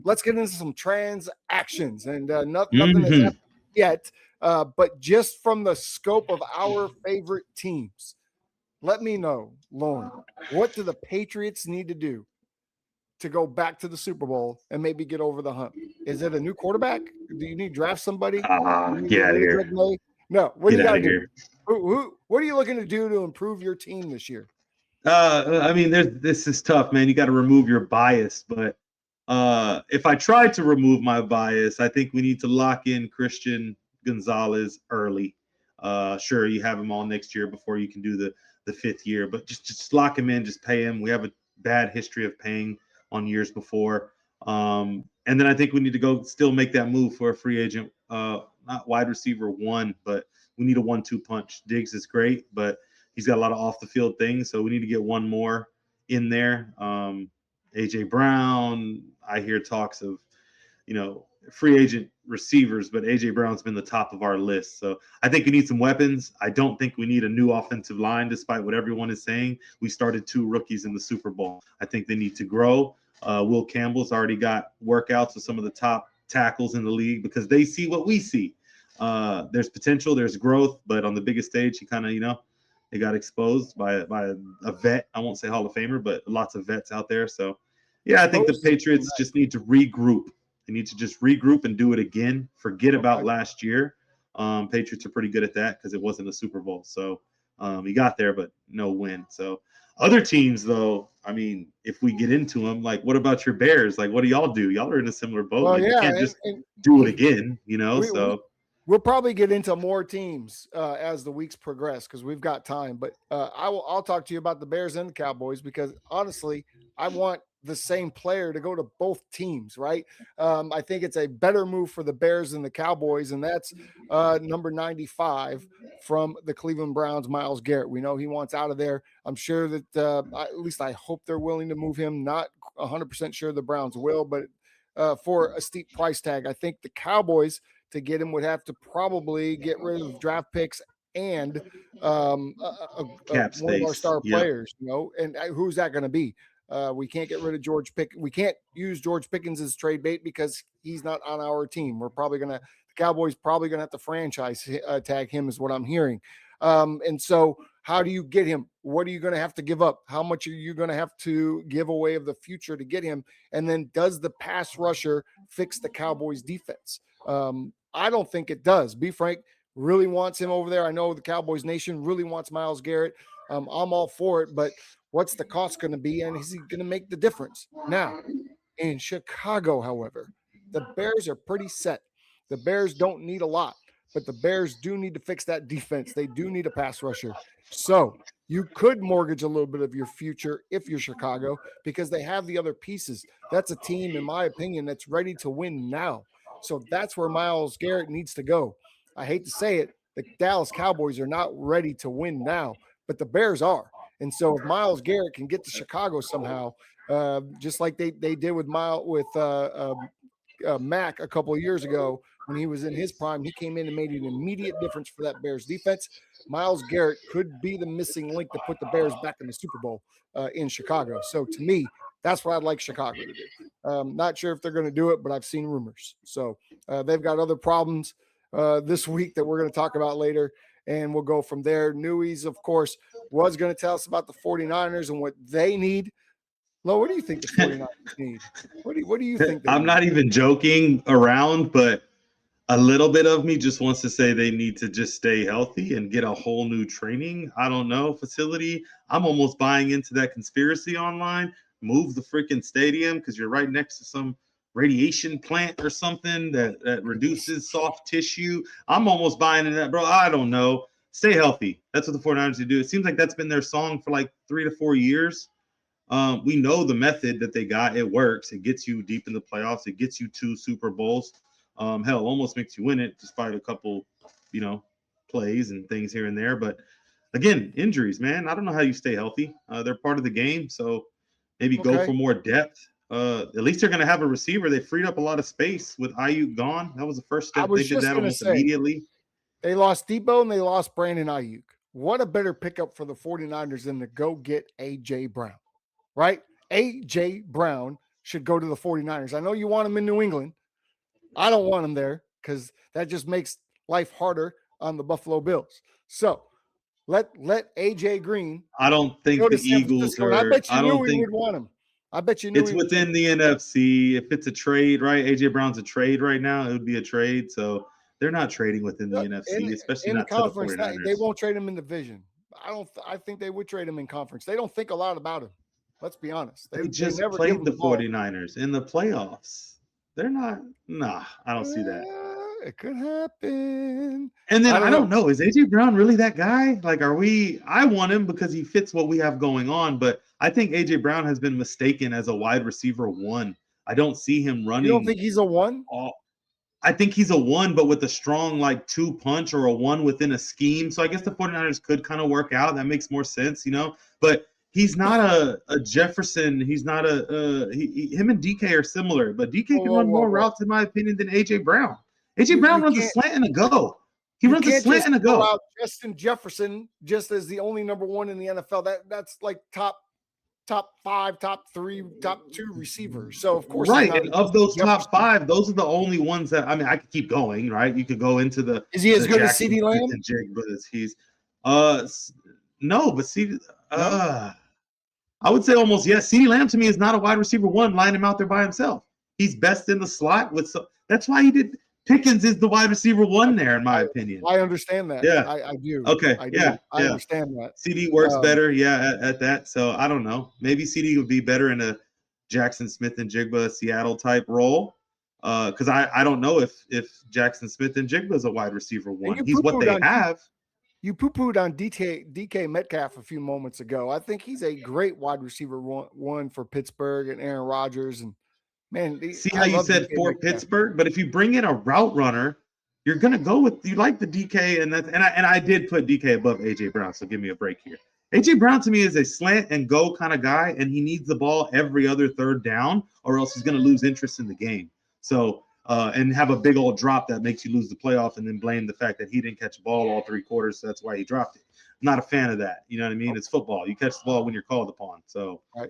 let's get into some transactions. And nothing has Mm-hmm. happened yet, but just from the scope of our favorite teams, let me know, Lauren, what do the Patriots need to do to go back to the Super Bowl and maybe get over the hump? Is it a new quarterback? Do you need to draft somebody? Do you need to Get get out of rid of here. Drake May? No. What do Get you got out to of do? here. What are you looking to do to improve your team this year? I mean, this is tough, man. You got to remove your bias, but if I try to remove my bias, I think we need to lock in Christian Gonzalez early. Sure, you have him all next year before you can do the fifth year, but just lock him in, just pay him. We have a bad history of paying on years before. And then I think we need to go still make that move for a free agent, not wide receiver one, but we need a 1-2 punch. Diggs is great, but he's got a lot of off the field things, so we need to get one more in there. AJ Brown, I hear talks of, free agent receivers, but AJ Brown's been the top of our list. So I think we need some weapons. I don't think we need a new offensive line, despite what everyone is saying. We started 2 rookies in the Super Bowl. I think they need to grow. Will Campbell's already got workouts with some of the top tackles in the league because they see what we see. There's potential, there's growth, but on the biggest stage, he kind of, they got exposed by a vet. I won't say Hall of Famer, but lots of vets out there. So, yeah, I think the Patriots just need to regroup. They need to just regroup and do it again. Forget about last year. Patriots are pretty good at that because it wasn't a Super Bowl. So he got there, but no win. So other teams, though, I mean, if we get into them, like, what about your Bears? Like, what do y'all do? Y'all are in a similar boat. Well, like, you can't just do it again, We'll probably get into more teams as the weeks progress because we've got time. But I'll talk to you about the Bears and the Cowboys because honestly, I want the same player to go to both teams, right? I think it's a better move for the Bears than the Cowboys, and that's number 95 from the Cleveland Browns, Myles Garrett. We know he wants out of there. I'm sure that at least I hope they're willing to move him. Not 100% sure the Browns will, but for a steep price tag, I think the Cowboys – to get him would have to probably get rid of draft picks and one of our star players, and who's that going to be? We can't get rid of George Pickens. We can't use George Pickens as trade bait because he's not on our team. The Cowboys probably going to have to franchise tag him is what I'm hearing. And so how do you get him? What are you going to have to give up? How much are you going to have to give away of the future to get him? And then does the pass rusher fix the Cowboys defense? I don't think it does. Be Frank really wants him over there. I know the Cowboys Nation really wants Myles Garrett. I'm all for it, but what's the cost going to be? And is he going to make the difference? Now, in Chicago, however, the Bears are pretty set. The Bears don't need a lot, but the Bears do need to fix that defense. They do need a pass rusher. So you could mortgage a little bit of your future if you're Chicago because they have the other pieces. That's a team, in my opinion, that's ready to win now. So that's where Myles Garrett needs to go. I hate to say it, the Dallas Cowboys are not ready to win now, but the Bears are. And so if Myles Garrett can get to Chicago somehow, just like they did with Mack a couple of years ago when he was in his prime, he came in and made an immediate difference for that Bears defense. Myles Garrett could be the missing link to put the Bears back in the Super Bowl in Chicago. So to me, that's what I'd like Chicago to do. Not sure if they're going to do it, but I've seen rumors. So they've got other problems this week that we're going to talk about later, and we'll go from there. Newies, of course, was going to tell us about the 49ers and what they need. Lo, what do you think the 49ers need? What do you think they I'm need? not even joking around, but a little bit of me just wants to say they need to just stay healthy and get a whole new training, facility. I'm almost buying into that conspiracy online. Move the freaking stadium because you're right next to some radiation plant or something that reduces soft tissue. I'm almost buying into that, bro. I don't know. Stay healthy. That's what the 49ers do. It seems like that's been their song for like 3 to 4 years. We know the method that they got. It works. It gets you deep in the playoffs. It gets you 2 Super Bowls. Hell, almost makes you win it despite a couple, plays and things here and there. But again, injuries, man. I don't know how you stay healthy. They're part of the game. So maybe go for more depth. At least they're going to have a receiver. They freed up a lot of space with Ayuk gone. That was the first step. They did that almost immediately. They lost Debo and they lost Brandon Ayuk. What a better pickup for the 49ers than to go get A.J. Brown, right? A.J. Brown should go to the 49ers. I know you want him in New England. I don't want him there because that just makes life harder on the Buffalo Bills. So let AJ Green. I don't think the Eagles are. I bet you I knew don't we think would want him. I bet you knew it's within the NFC. If it's a trade, right? AJ Brown's a trade right now. It would be a trade. So they're not trading within the NFC, especially in not the to the conference. 49ers. They won't trade him in division. I think they would trade him in conference. They don't think a lot about him. Let's be honest. They just never played the 49ers in the playoffs. They're not. Nah, I don't see that. It could happen. And then I don't know. Is AJ Brown really that guy? Like, are we? I want him because he fits what we have going on. But I think AJ Brown has been mistaken as a wide receiver 1. I don't see him running. You don't think he's a 1? I think he's a 1, but with a strong like 2 punch or a 1 within a scheme. So I guess the 49ers could kind of work out. That makes more sense, But he's not a Jefferson. He's not him and DK are similar, but DK can run more routes in my opinion than AJ Brown. AJ Brown runs a slant and a go. He runs a slant and a go. Out Justin Jefferson just as the only number 1 in the NFL. That's like top 5, top 3, top 2 receivers. So of course, right. And of those top 5, those are the only ones that I could keep going. Right, you could go into the. Is he as good as CeeDee Lamb? But he's no, but CeeDee. I would say almost yes. CeeDee Lamb to me is not a wide receiver 1. Line him out there by himself. He's best in the slot with. That's why he did. Pickens is the wide receiver 1 there, in my opinion. I understand that. Yeah, I do. Okay, I do. I understand that. CD works better, at that. So I don't know. Maybe CD would be better in a Jackson Smith and Jigba Seattle type role. Because I don't know if Jackson Smith and Jigba is a wide receiver 1. He's what they have. You poo-pooed on DK Metcalf a few moments ago. I think he's a great wide receiver 1 for Pittsburgh and Aaron Rodgers. And man, see how you said DK for Metcalf. Pittsburgh, but if you bring in a route runner, you're gonna go with you like the DK and I did put DK above AJ Brown. So give me a break here. AJ Brown to me is a slant and go kind of guy, and he needs the ball every other third down, or else he's gonna lose interest in the game. So. And have a big old drop that makes you lose the playoff and then blame the fact that he didn't catch the ball all 3 quarters. So that's why he dropped it. I'm not a fan of that. You know what I mean? It's football. You catch the ball when you're called upon. So right.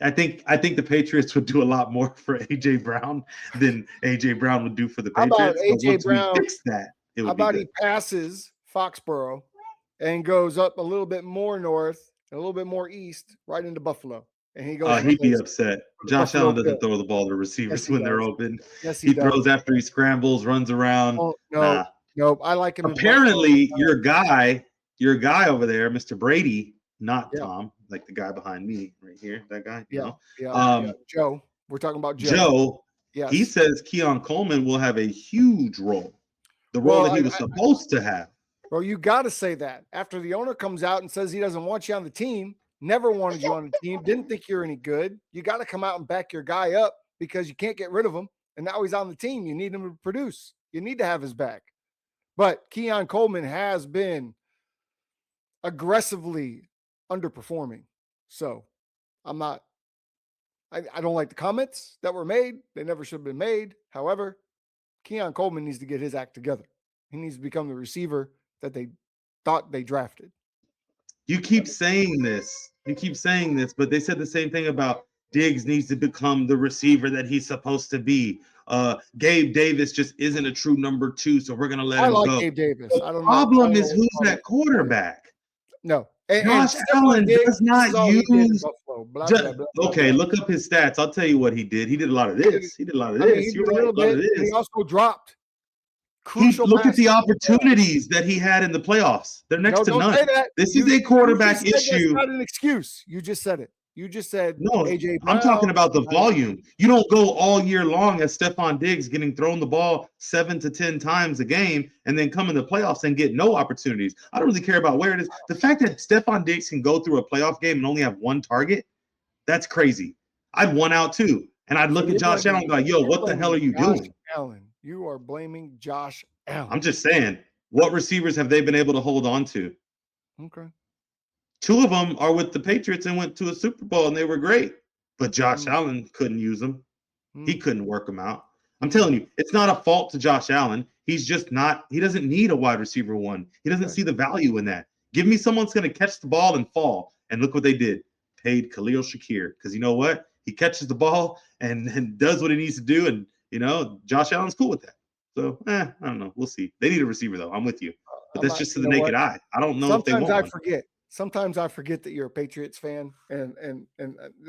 I think the Patriots would do a lot more for AJ Brown than AJ Brown would do for the Patriots. How about AJ Brown? Fix that. How about he passes Foxborough and goes up a little bit more north, a little bit more east, right into Buffalo? And he goes. He'd be upset. Josh Allen doesn't throw the ball to receivers when they're open. Yes, he throws after he scrambles, runs around. Oh, no, no, I like him. Apparently, your guy over there, Mr. Brady, not Tom, like the guy behind me right here. That guy. Yeah. Joe. We're talking about Joe. Joe. Yes. He says Keon Coleman will have a huge role, the role that he was supposed to have. Well, you got to say that after the owner comes out and says he doesn't want you on the team. Never wanted you on the team. Didn't think you're any good. You got to come out and back your guy up because you can't get rid of him. And now he's on the team. You need him to produce. You need to have his back. But Keon Coleman has been aggressively underperforming. So I don't like the comments that were made. They never should have been made. However, Keon Coleman needs to get his act together. He needs to become the receiver that they thought they drafted. You keep saying this, but they said the same thing about Diggs needs to become the receiver that he's supposed to be. Gabe Davis just isn't a true number 2, so we're gonna let him go. Gabe Davis. The problem is who's that quarterback? No. Josh Allen does not use. Okay, look up his stats. I'll tell you what he did. He did a lot of this. He also dropped. Look at the opportunities that he had in the playoffs. They're next to none. This is a quarterback issue. That's not an excuse. You just said it. You just said no. AJ Brown. I'm talking about the volume. You don't go all year long as Stephon Diggs getting thrown the ball 7 to 10 times a game and then come in the playoffs and get no opportunities. I don't really care about where it is. The fact that Stephon Diggs can go through a playoff game and only have 1 target, that's crazy. I'd 1 out too. And I'd look at Josh Allen and be like, yo, what the hell are you doing? Allen. You are blaming Josh Allen. I'm just saying, what receivers have they been able to hold on to? Okay. 2 of them are with the Patriots and went to a Super Bowl, and they were great. But Josh Allen couldn't use them. He couldn't work them out. I'm telling you, it's not a fault to Josh Allen. He's just not – he doesn't need a wide receiver 1. He doesn't see the value in that. Give me someone that's going to catch the ball and fall. And look what they did. Paid Khalil Shakir because you know what? He catches the ball and does what he needs to do. And, Josh Allen's cool with that. So, I don't know. We'll see. They need a receiver, though. I'm with you. But that's just to the naked eye. I don't know if they want one. Sometimes I forget that you're a Patriots fan. And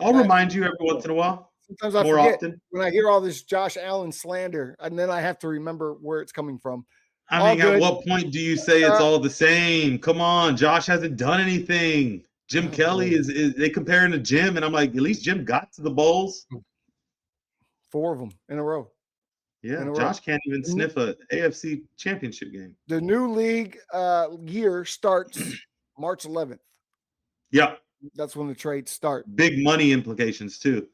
I'll remind you every once in a while. Sometimes I forget often. When I hear all this Josh Allen slander, and then I have to remember where it's coming from. At what point do you say it's all the same? Come on, Josh hasn't done anything. Jim Kelly is they compare him to Jim, and I'm like, at least Jim got to the bowls. 4 of them in a row. Yeah, Josh can't even sniff a AFC championship game. The new league year starts March 11th. Yeah. That's when the trades start. Big money implications, too.